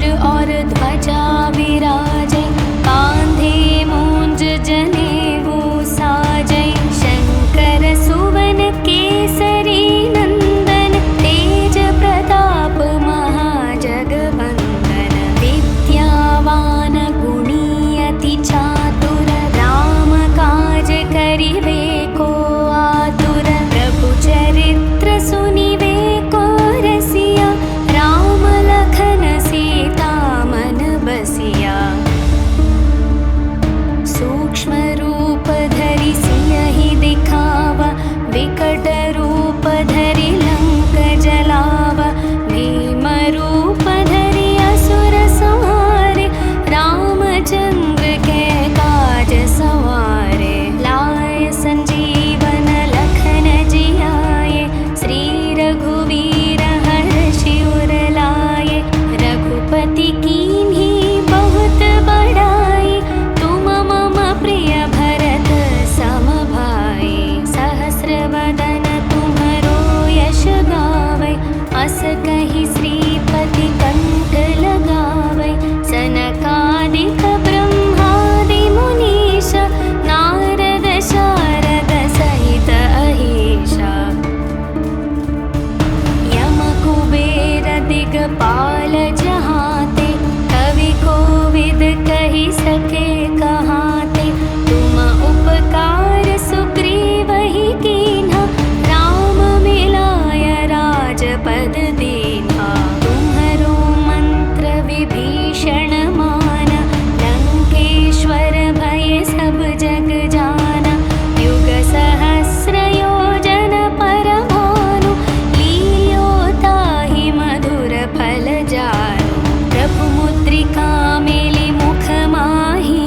और ध्वजा विराजे, कांधे मूंज जनेऊ साजे। शंकर सुवन केसरी नंदन, तेज प्रताप महाजगवंदन। विद्यावान गुणी अति चातुर, राम काज करिवे को आतुर। प्रभु चरित्र सुनिवे को रसिया, राम लखन सीता मन बसिया। सूक्ष्म रूप धरि सियहि दिखावा, विकट रूप धरि लंक जलावा। भीम रूप धरि असुर संहारे, रामचंद्र के काज सवारे। लाए संजीवन लखन जियाए, श्री रघुवीर हर्षि उर लाए। रघुपति कीन्ही बहुत बड़ाई, तुम मम प्रिय भरत सम भाई। सहस्र वदन तुम्हरो यश गावै, अस कहि श्रीपति कंठ लगावै। सनकादिक ब्रह्मादि मुनीश, नारद शारद सहित अहीशा। यम कुबेर दिगपाल जहाते, कवि कोविद कहि सके कहाते। तुम उपकार सुग्रीवहि कीन्हा, राम मिलाय राजपद दीन्हा। तुम्हरो मंत्र विभीषण माना, लंकेश्वर भय सब जग जाना। युग सहस्र योजन पर भानु, लील्यो ताहि मधुर फल जानु। प्रभु मुद्रिका मेलि मुख माहि,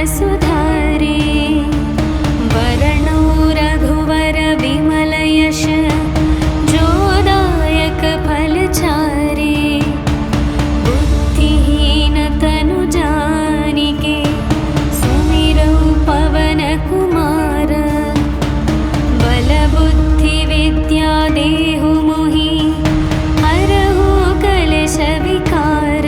सुधारे। वरणो रघुवर विमल यश जो दायक फल चारे। बुद्धिहीन तनु जानिके सुमिरौ पवन कुमार। बल बुद्धि विद्या देहु मोहि हरहु कलेश विकार।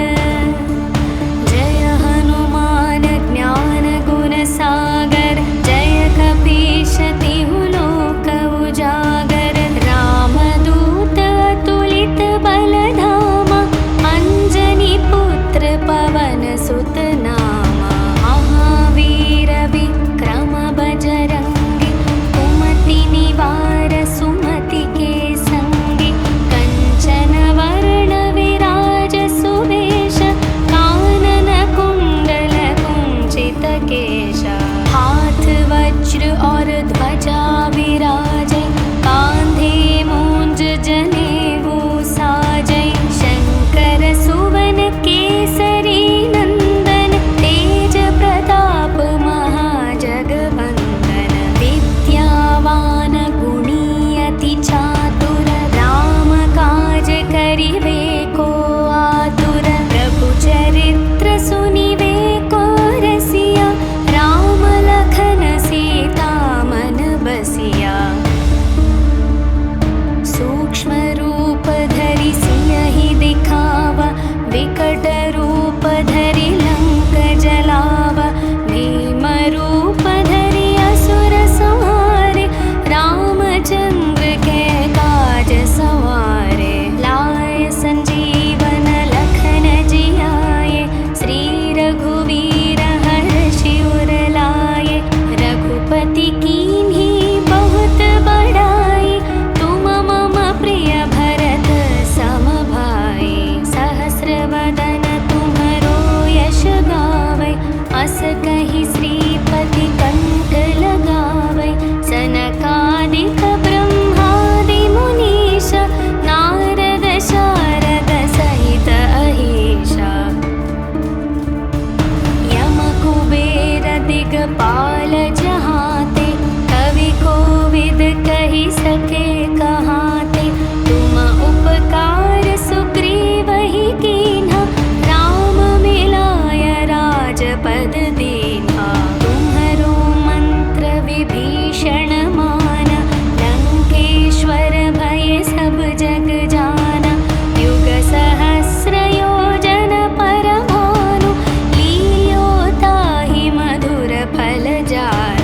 जय हनुमान ज्ञान गुण सागर जय कपीश तिहु लोक उजागर। रामदूत अतुलित बल धामा अंजनी पुत्र पवन सुत नामा। महावीर विक्रम बजरंगी कुमति निवार सुमति के संगी। कंचन वर्ण विराज सुवेश कानन कुंडल कुंचित केश। हाथ वज्र और ध्वजा विराजे कांधे मूंज जनेऊ साजे। शंकर सुवन केसरी नंदन तेज प्रताप महाजगवंदन। विद्यावान गुणी अति चातुर राम काज करिवे को आतुर। प्रभु चरित्र सुनिवे को रसिया राम लखन सीता मन बसिया। सूक्ष्म रूप धरि सियहि दिखावा विकट रूप धरि लंक जलावा। भीम रूप धरि असुर संहारे रामचंद्र के काज सवारे। लाए संजीवन लखन जियाए श्री रघुवीर हर्षि उर लाए। रघुपति कीन्ही बहुत बड़ाई तुम मम प्रिय भरत सम भाई। सहस्र वदन तुम्हरो यश गावै अस कहि श्रीपति कंठ लगावै। सनकादिक ब्रह्मादि मुनीश नारद शारद सहित अहीशा। यम कुबेर दिगपाल जहाते कवि कोविद कहि सके कहाते। तुम उपकार सुग्रीवहि कीन्हा राम मिलाय राजपद दीन्हा। तुम्हरो मंत्र विभीषण माना लंकेश्वर भय सब जग जाना। युग सहस्र योजन पर भानु लील्यो ताहि मधुर फल जानु।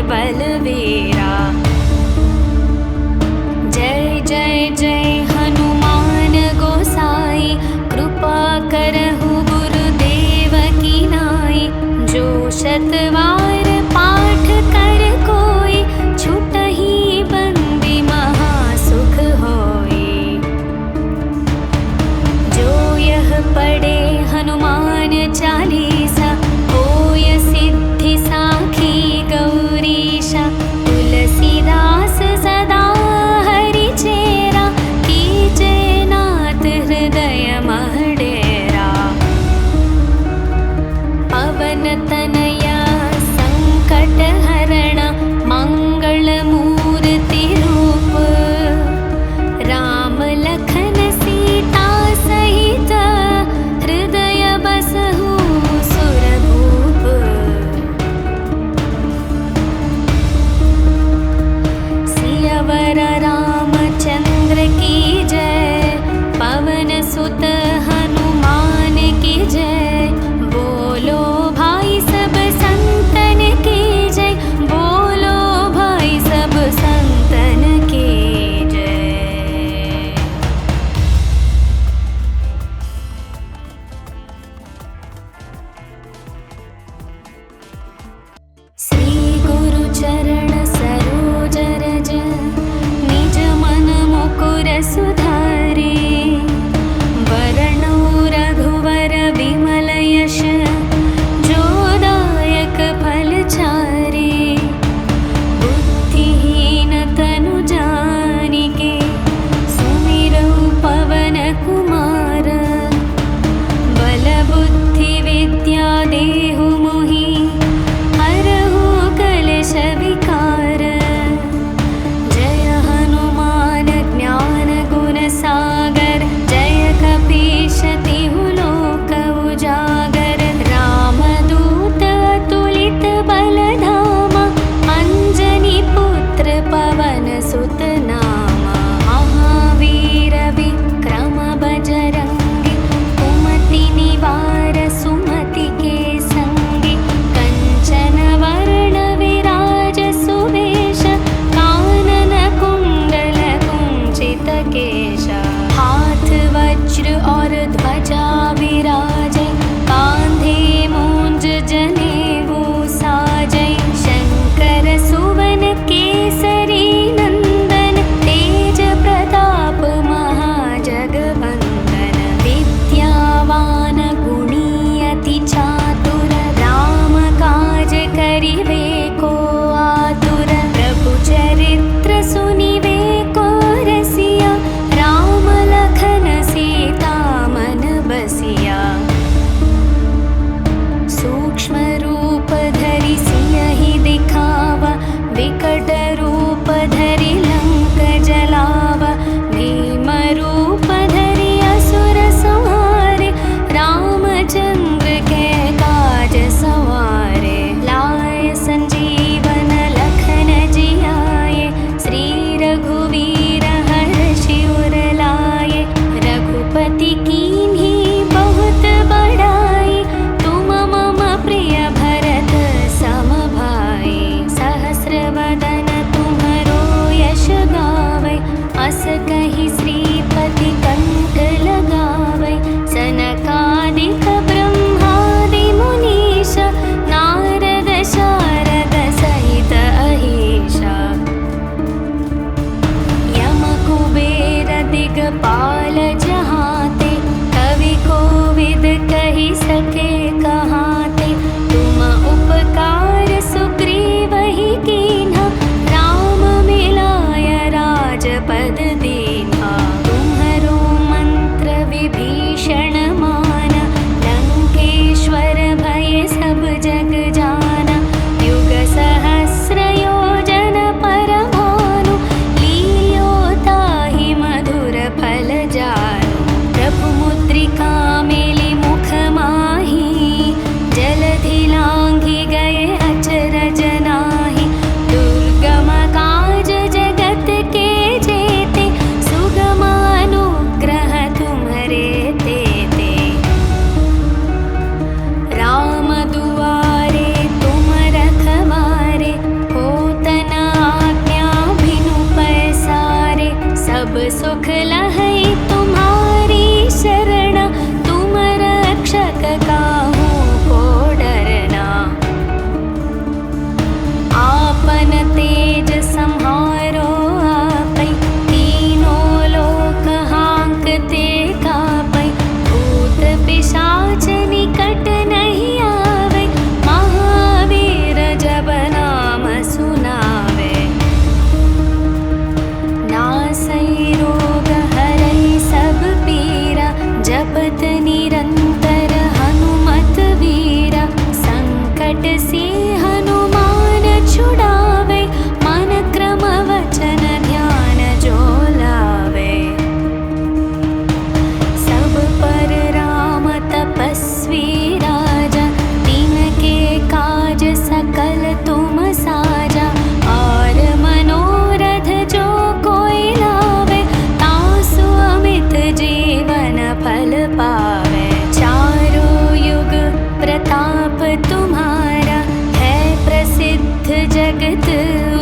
बलवीरा। जय जय जय हनुमान गोसाई, कृपा करहु गुरुदेव की नाई। जो शतवार पाठ कर कोई, छुटहि बंदी महासुख होई। जो यह पढ़े हनुमान चालीसा, होय सिद्धि साखी गौरीशा।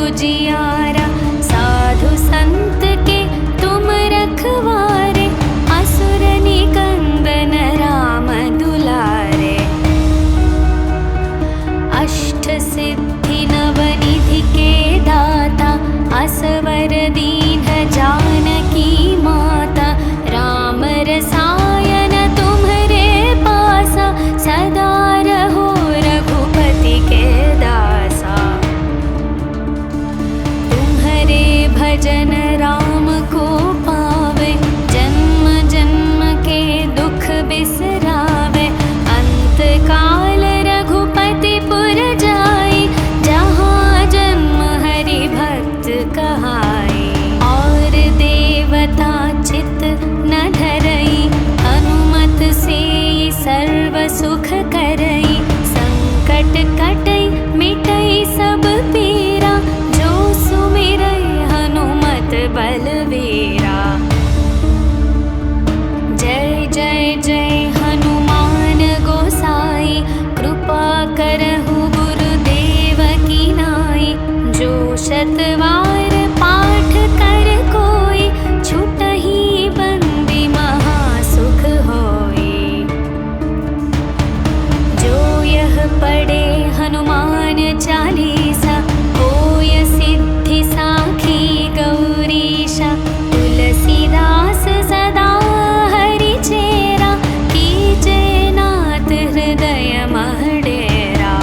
उजियारा। साधु संत के तुम रखवारे, असुर निकंदन राम दुलारे। अष्ट सिद्धि नवनिधि के दाता, असवर दीन जानकी माता। राम रसायन तुम्हरे पासा, सदा रहो रघुपति के दासा। तुम्हरे भजन राम को पावे, जन्म जन्म के दुख बिसरावे। अंत काल रघुपति पुर जाई, जहाँ जन्म हरि भक्त कहाई। और देवता चित न धरई, हनुमत से सर्व सुख करई। संकट कटई मिटई सब पीरा, जो सुमिरई हनुमत बलवीरा। जय जय जय हनुमान गोसाई, कृपा करहु गुरुदेव की नाई। जो शतवार पाठ कर कोई, छुटहि बंदी महासुख होई। जो यह पढ़े हनुमान चालीसा, होय सिद्धि साखी गौरीशा। तुलसीदास सदा हरि चेरा, कीजे नाथ हृदय मह डेरा।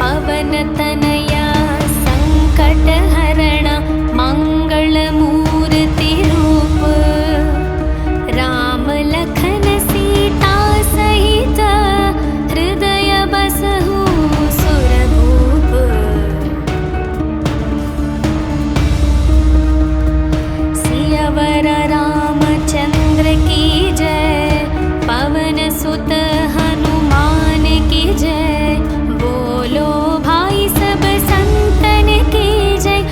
पवन तनया संकट हरण, मंगल मूर्ति रूप। राम लखन सीता सहित, हृदय बसहु सुरभूप। सियावर रामचंद्र की जय, पवन सुत हनुमान की जय। बोलो भाई सब संतन की जय,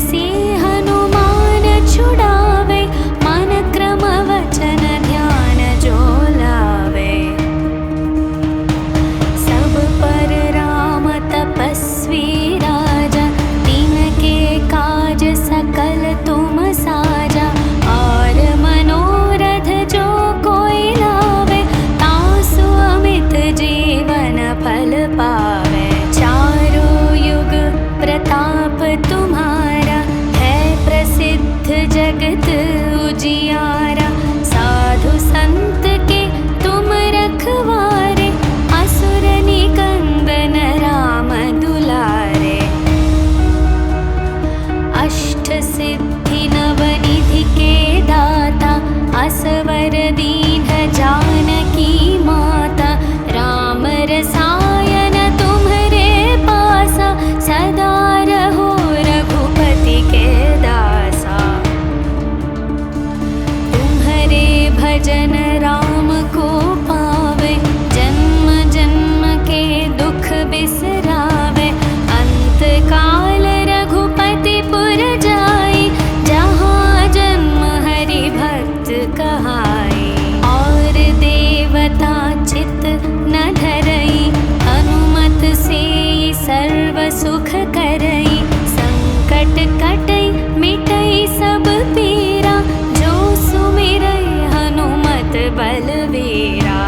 से हनुमान छुड़ावे, मन क्रम वचन ध्यान जो लावे। सब पर राम तपस्वी राजा, तिनके काज सकल तुम साजा। और मनोरथ जो कोई लावे, तासु अमित जीवन फल पावे। चारों युग प्रताप तुम्हारा, है प्रसिद्ध जगत उजियारा। साधु संत के तुम रखवारे, असुर निकंदन राम दुलारे। अष्ट सिद्धि नवनिधि के दाता, असवर दीन जानकी माता। राम रसायन तुम्हरे पासा, सदा रहो रघुपति के दासा। तुम्हरे भजन राम को पावे, जन्म जन्म के दुख बिसरावे। अंत काल रघुपति पुर जाई, जहाँ जन्म हरि भक्त कहाई। और देवता चित न धरई, हनुमत से सर्व सुख करई। संकट कटई मिटई सब पीरा, जो सुमिरई हनुमत बलवीरा।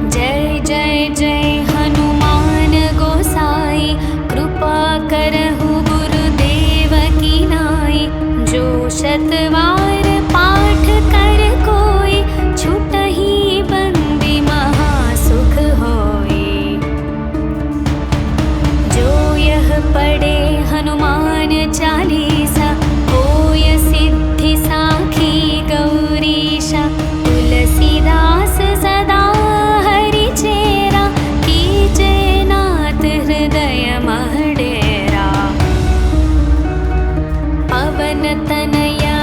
जय जय जय हनुमान गोसाई, कृपा करहु गुरुदेव की नाई। जो शतवार पाठ कर कोई, छुटहि बंदी महासुख होई। जो यह पढ़े हनुमान चालीसा, होय सिद्धि साखी गौरीशा। तुलसीदास सदा हरि चेरा, कीजे नाथ हृदय मह डेरा। पवन तनया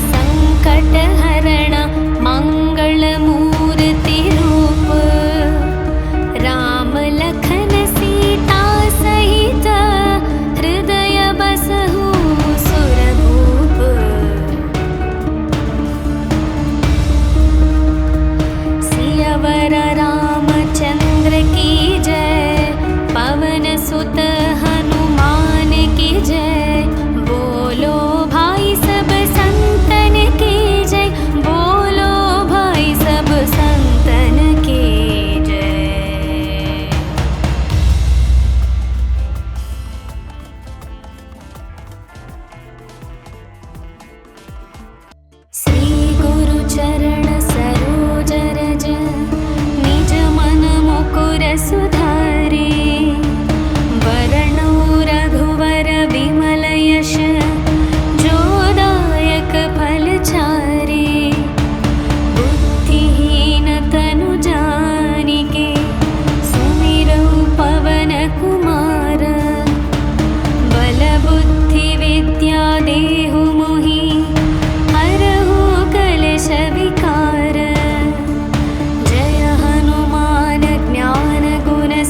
संकट हरण, मंगल मूर्ति रूप। राम लखन सीता सहित, हृदय बसहु सुरभूप। सियावर रामचंद्र की जय, पवन सुत हनुमान की जय। बोलो भाई सब संतन की जय, बोलो भाई सब संतन की जय। श्री गुरु चरण सरोज रज, निज मन मुकुर सुधारे। वरणो रघुवर विमल यश, जो दायक फल चारे। बुद्धिहीन तनु जानिके, सुमिरौ पवन कुमार। बल बुद्धि विद्या देहु मोहि, हरहु कलेश विकार। जय हनुमान ज्ञान गुण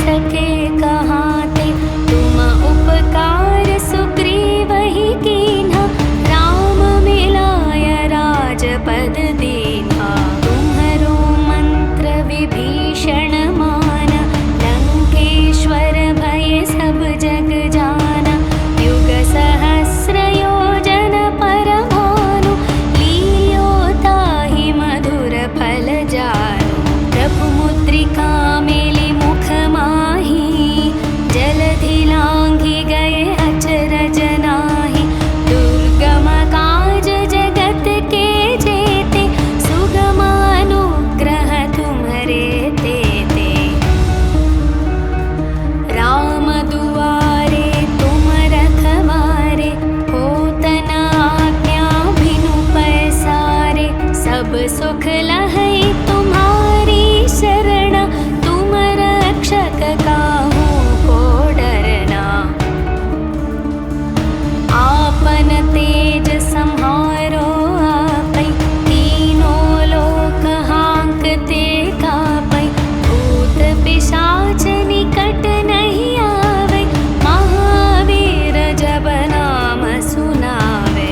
सके कहाते, तुम उपकार सुग्रीव ही कीन्हा, राम मिलाय राजपद दीन्हा। तुम्हरो मंत्र विभीषण माना, लंकेश्वर भय सब जग जाना। युग सहस्र योजन पर भानु, लील्यो ताहि मधुर फल जानु। प्रभु मुद्रिका मेलि मुख माहि, जलधि लांघि गए अचरज नाहि। दुर्गम काज जगत के जेते, सुगम अनुग्रह तुम्हरे तेते। राम दुआरे तुम रखवारे, होत न आज्ञा बिनु पैसारे। सब सुख लहै तुम्हारी शरण, तुम रक्षक काहू को डरना। आपन तेज सम्हारो आपै, तीनों लोक हांकते कापै। भूत पिशाच निकट नहीं आवे, महावीर जब नाम सुनावे।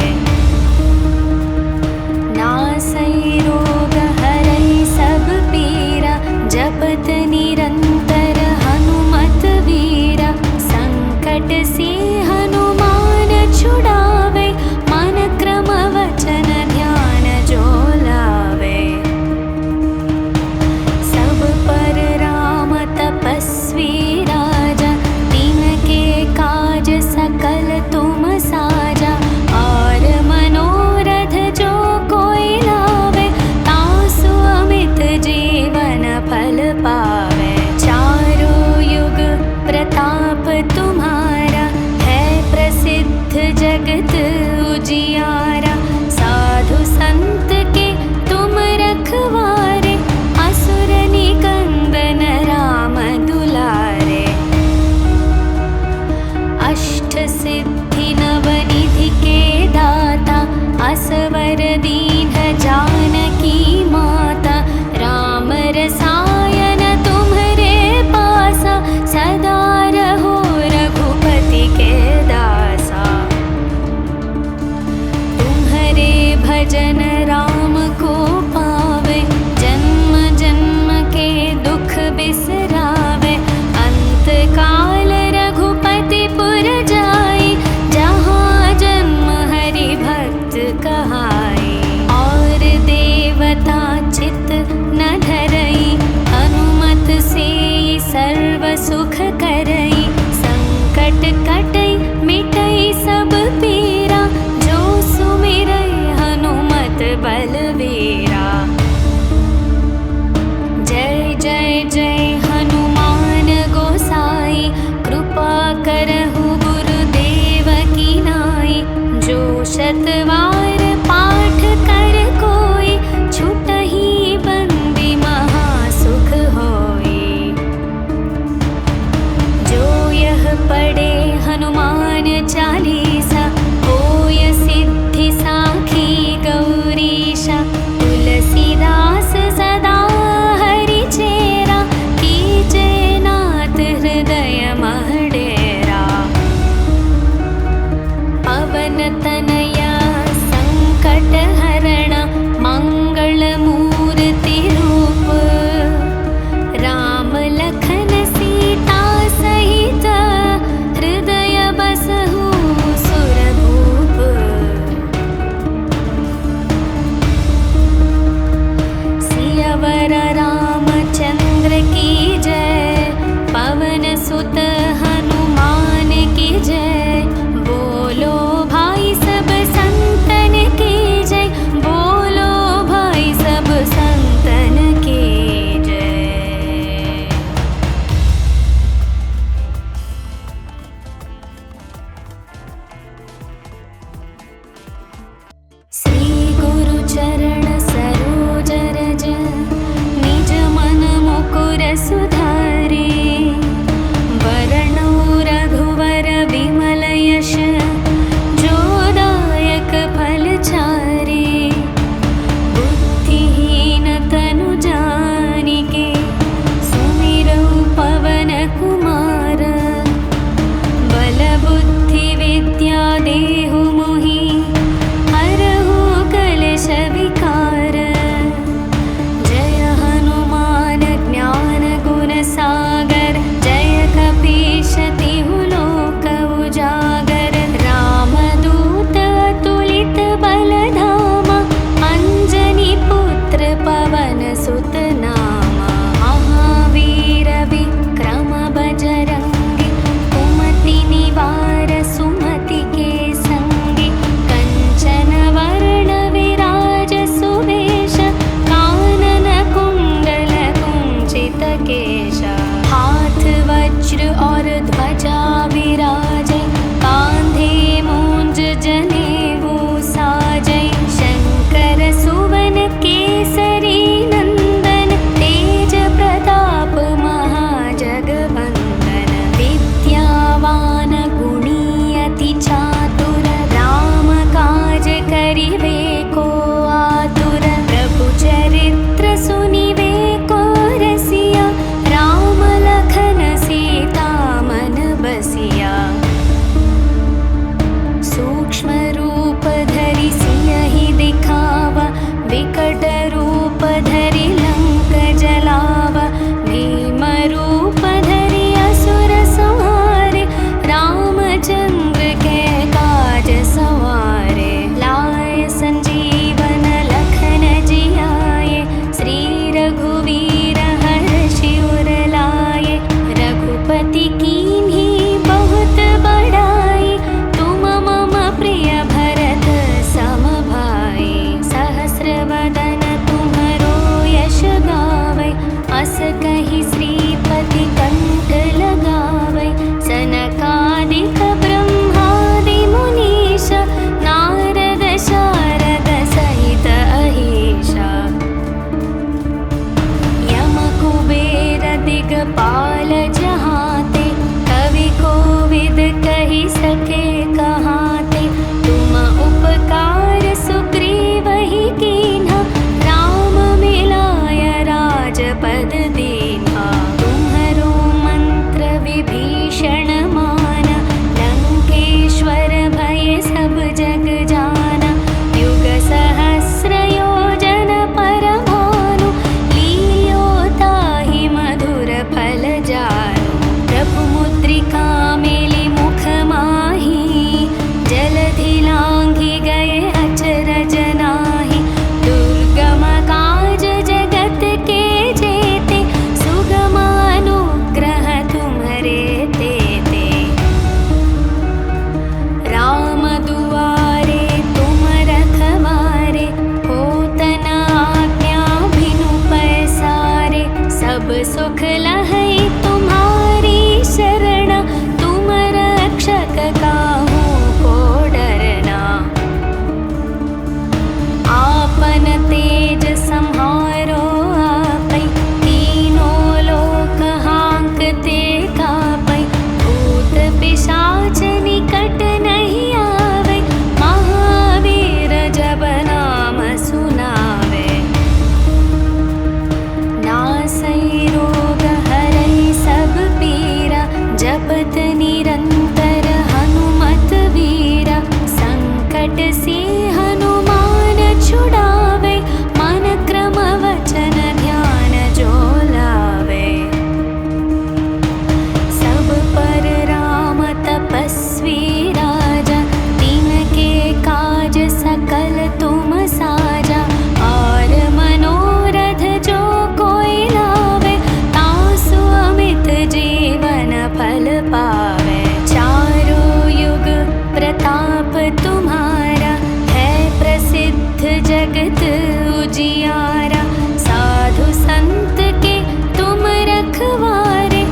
नासै रोग हरै सब पीरा, जपत निरंतर हनुमत वीरा। संकट से हनुमान छुड़ावे, मन क्रम वचन ध्यान जो लावे। सब पर राम तपस्वी राजा, तिनके काज सकल तुम साजा। और मनोरथ जो कोई लावे, तासु अमित जीवन फल पावे। चारों युग प्रताप तुम्हारा, है प्रसिद्ध जगत उजियारा। साधु संत के तुम रखवारे, असुर निकंदन राम दुलारे। अष्ट सिद्धि नवनिधि के दाता, असवर दीन जानकी माता। राम रसायन तुम्हरे पासा, सदा रहो रघुपति के दासा। तुम्हरे भजन राम को पावे, जन्म जन्म के दुख बिसरावे। अंत काल रघुपति पुर जाई, जहाँ जन्म हरि भक्त कहाई। और देवता चित न धरई, हनुमत से सर्व सुख करई। संकट कटई मिटई सब पीरा, जो सुमिरई हनुमत बलवीरा। जय जय जय हनुमान गोसाई, कृपा करहु गुरुदेव की नाई। जो शतवार पाठ कर कोई, छुटहि बंदी महासुख होई। जो यह पढ़े हनुमान चालीसा, होय सिद्धि साखी गौरीशा। तुलसीदास सदा हरि चेरा, कीजे नाथ हृदय मह डेरा। पवन तनया संकट हरण, मंगल मूर्ति रूप। राम लखन सीता सहित, हृदय बसहु जहाते, कवि कोविद कही सके कहाते। तुम उपकार सुग्रीव ही कीन्हा, राम मिलाय राजपद दीन्हा। तुम्हरो मंत्र विभीषण माना, लंकेश्वर भय सब जग जाना। युग सहस्र योजन पर भानु, लील्यो ताहि मधुर फल जानु। प्रभु मुद्रिका मेलि मुख माहि, जलधि लांघि गए अचरज नाहि। दुर्गम काज जगत के जेते, सुगम अनुग्रह तुम्हरे तेते। राम दुआरे तुम रखवारे, होत न आज्ञा बिनु पैसारे। सब सुख लहै तुम्हारी शरण, तुम रक्षक काहू को डरना। आपन तेज सम्हारो आपै, तीनों लोक हांकते कापै। भूत पिशाच निकट नहीं आवे, महावीर जब नाम सुनावे। नासै रोग हरै सब पीरा, जपत निरंतर हनुमत वीरा। संकट से हनुमान छुड़ावे, मन क्रम वचन ध्यान जो लावे। सब पर राम तपस्वी राजा, तिनके काज सकल तुम साजा। और मनोरथ जो कोई लावे, तासु अमित जीवन फल पावे। चारों युग प्रताप तुम्हारा, है प्रसिद्ध जगत उजियारा। साधु संत के तुम रखवारे,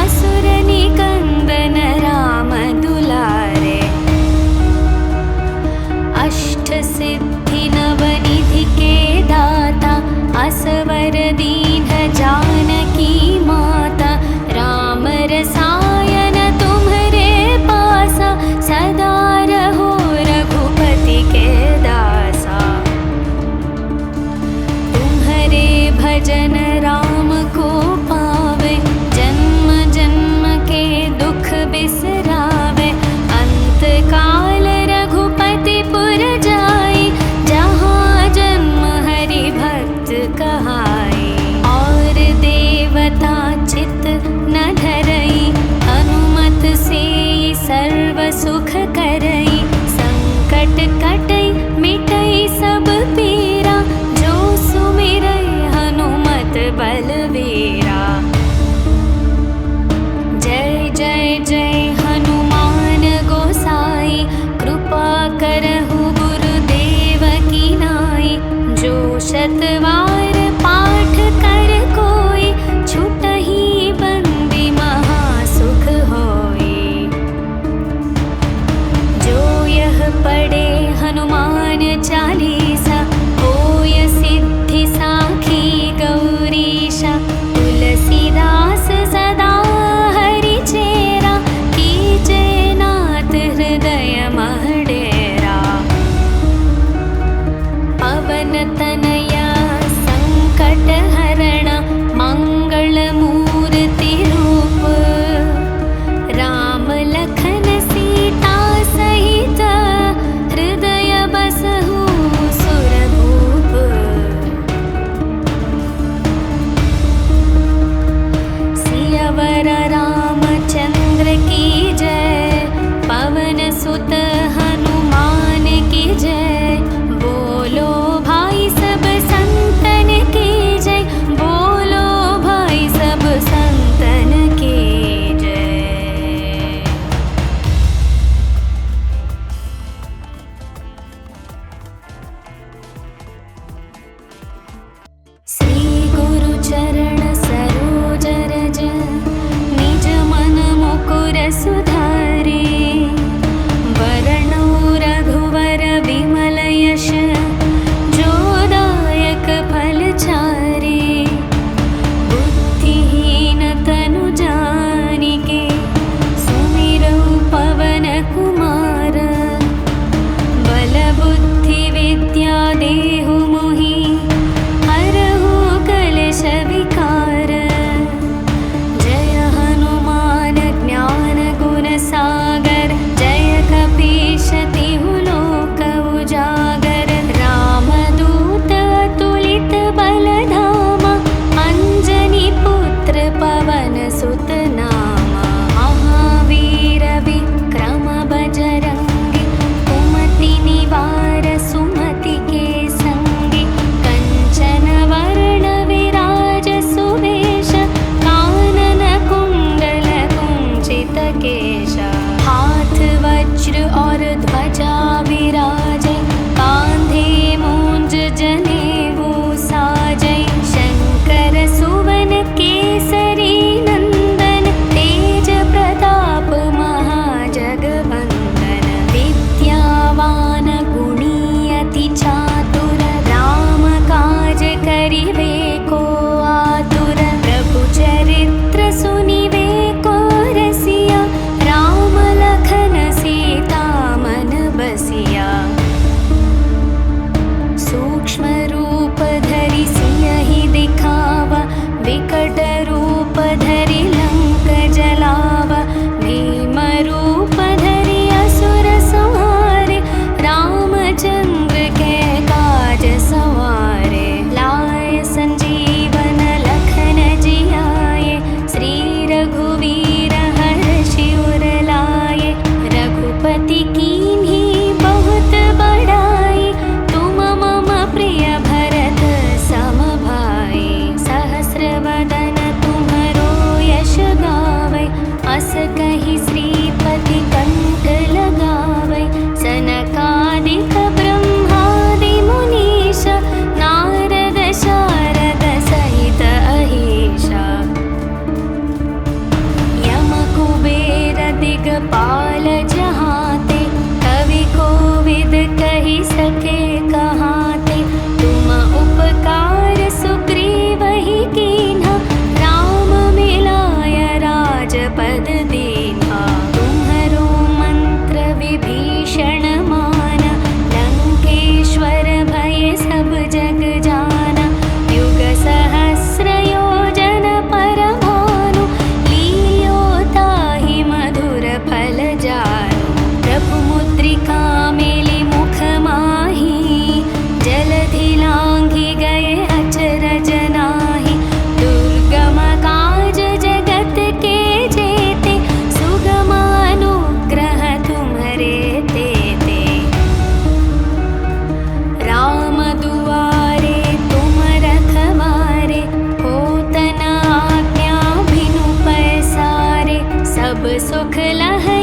असुर निकंदन राम दुलारे। अष्ट सिद्धि नवनिधि के दाता, असवर दीन जानकी माता। राम रसायन तुम्हरे पासा, सदा रहो रघुपति के दासा। तुम्हरे भजन राम को पावे, जन्म जन्म के दुख बिसरावे। अंत काल रघुपति पुर जाई, जहाँ जन्म हरि भक्त कहाई। और देवता चित न धरई, हनुमत से सर्व सुख करई। संकट कटई मिटई सब पीरा, जो सुमिरै हनुमत बलवीरा। जय जय जय हनुमान गोसाई, कृपा करहु गुरुदेव की नाई। जो शतवार पाठ कर कोई, छुटहि बंदी महासुख होई। दिगपाल जहाँते, कवि कोविद कही सके कहाते। तुम उपकार सुग्रीव ही कीन्हा, राम मिलाय राजपद दीन्हा। तुम्हरो मंत्र विभीषण माना, लंकेश्वर भय सब जग जाना। युग सहस्र योजन पर भानु, लील्यो ताहि मधुर फल जानु। प्रभु मुद्रिका मेलि मुख माहि, जलधि लांघि गए अचरज नाहि। दुर्गम काज जगत के जेते, सुगम अनुग्रह तुम्हरे तेते। राम दुआरे तुम रखवारे, होत न आज्ञा बिनु पैसारे। सब सुख लहै